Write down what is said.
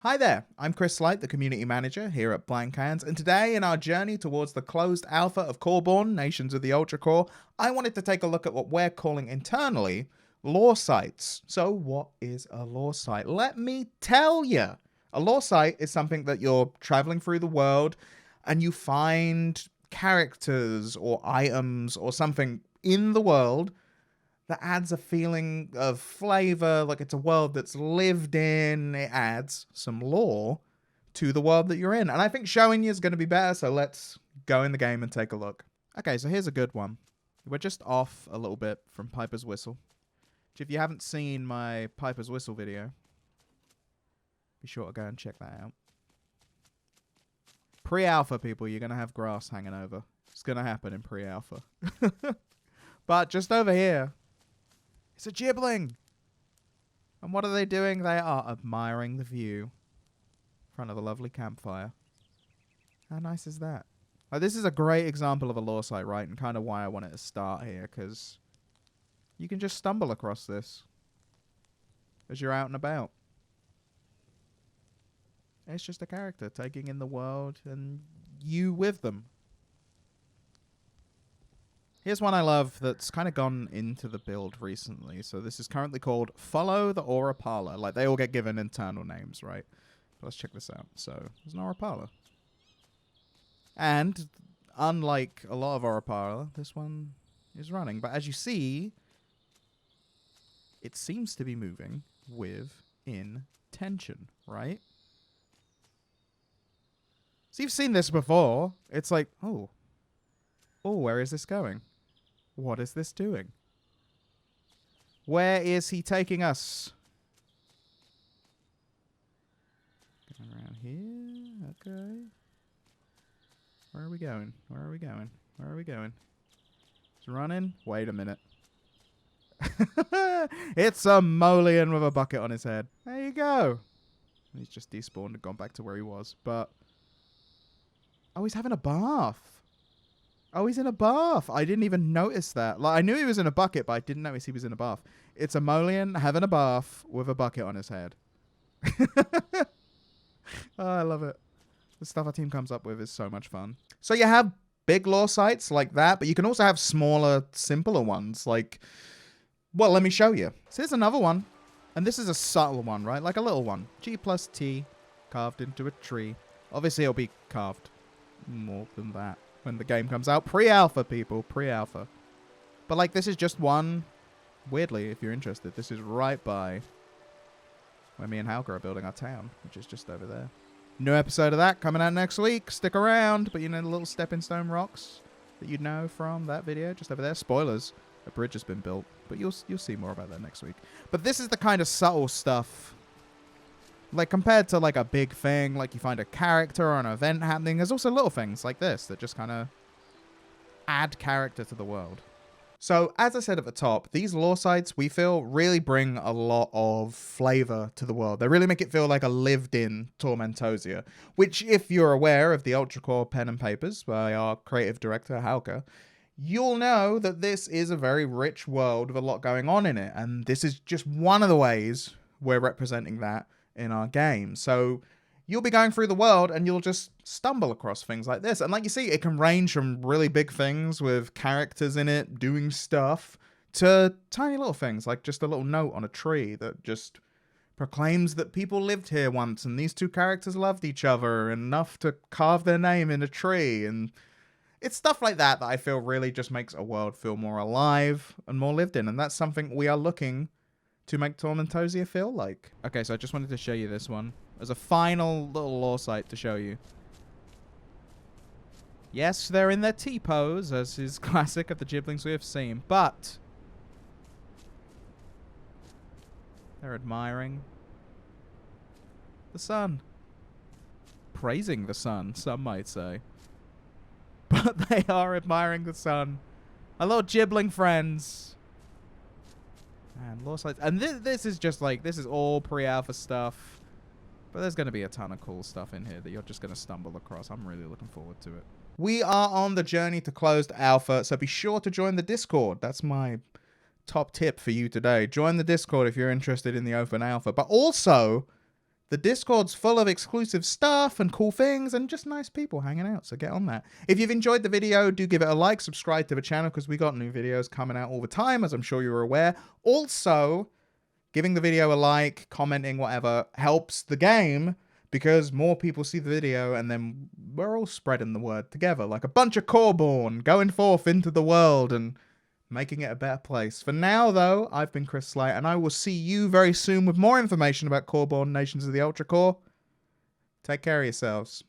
Hi there, I'm Chris Slight, the community manager here at Blank Hands, and today in our journey towards the closed alpha of Coreborn, Nations of the Ultracore, I wanted to take a look at what we're calling internally lore sites. So what is a lore site? Let me tell you. A lore site is something that you're traveling through the world and you find characters or items or something in the world that adds a feeling of flavor, like it's a world that's lived in. It adds some lore to the world that you're in. And I think showing you is going to be better, so let's go in the game and take a look. Okay, so here's a good one. We're just off a little bit from Piper's Whistle. Which if you haven't seen my Piper's Whistle video, be sure to go and check that out. Pre-alpha, people, you're going to have grass hanging over. It's going to happen in pre-alpha. But just over here, it's a Gibbling. And what are they doing? They are admiring the view in front of a lovely campfire. How nice is that? This is a great example of a lore site, right? And kind of why I wanted to start here, because you can just stumble across this as you're out and about. It's just a character taking in the world and you with them. Here's one I love that's kind of gone into the build recently. So this is currently called Follow the Aurapala. Like, they all get given internal names, right? But let's check this out. So there's an Aurapala. And unlike a lot of Aurapala, this one is running. But as you see, it seems to be moving with intention, right? So you've seen this before. It's like, oh, where is this going? What is this doing? Where is he taking us? Going around here. Okay. Where are we going? Where are we going? Where are we going? It's running. Wait a minute. It's a Molian with a bucket on his head. There you go. He's just despawned and gone back to where he was. But oh, he's having a bath. Oh, he's in a bath. I didn't even notice that. Like, I knew he was in a bucket, but I didn't notice he was in a bath. It's a Molian having a bath with a bucket on his head. Oh, I love it. The stuff our team comes up with is so much fun. So you have big lore sites like that, but you can also have smaller, simpler ones. Like, well, let me show you. So here's another one. And this is a subtle one, right? Like a little one. G plus T carved into a tree. Obviously, it'll be carved more than that when the game comes out. Pre-alpha, people. Pre-alpha. But, like, this is just one. Weirdly, if you're interested, this is right by where me and Halka are building our town, which is just over there. New episode of that coming out next week. Stick around. But, you know, the little stepping stone rocks that you'd know from that video just over there. Spoilers. A bridge has been built. But you'll see more about that next week. But this is the kind of subtle stuff. Like, compared to, like, a big thing, like you find a character or an event happening, there's also little things like this that just kind of add character to the world. So, as I said at the top, these lore sites, we feel, really bring a lot of flavor to the world. They really make it feel like a lived-in Tormentosia, which, if you're aware of the Ultracore pen and papers by our creative director, Halka, you'll know that this is a very rich world with a lot going on in it, and this is just one of the ways we're representing that in our game. So you'll be going through the world and you'll just stumble across things like this. And like you see, it can range from really big things with characters in it doing stuff to tiny little things like just a little note on a tree that just proclaims that people lived here once and these two characters loved each other enough to carve their name in a tree. And it's stuff like that that I feel really just makes a world feel more alive and more lived in. And that's something we are looking to make Tormentosia feel like. Okay, so I just wanted to show you this one as a final little lore site to show you. Yes, they're in their T-pose, as is classic of the Gibblings we have seen, but they're admiring the sun. Praising the sun, some might say. But they are admiring the sun. Our little Gibbling friends. And lore sites. And this is just like, this is all pre-alpha stuff. But there's going to be a ton of cool stuff in here that you're just going to stumble across. I'm really looking forward to it. We are on the journey to closed alpha, so be sure to join the Discord. That's my top tip for you today. Join the Discord if you're interested in the open alpha. But also, The Discord's full of exclusive stuff and cool things and just nice people hanging out, so get on that. If you've enjoyed the video, do give it a like, subscribe to the channel, because we got new videos coming out all the time, as I'm sure you're aware. Also, giving the video a like, commenting, whatever, helps the game, because more people see the video, and then we're all spreading the word together, like a bunch of Coreborn, going forth into the world and making it a better place. For now, though, I've been Chris Slight, and I will see you very soon with more information about Coreborn Nations of the Ultracore. Take care of yourselves.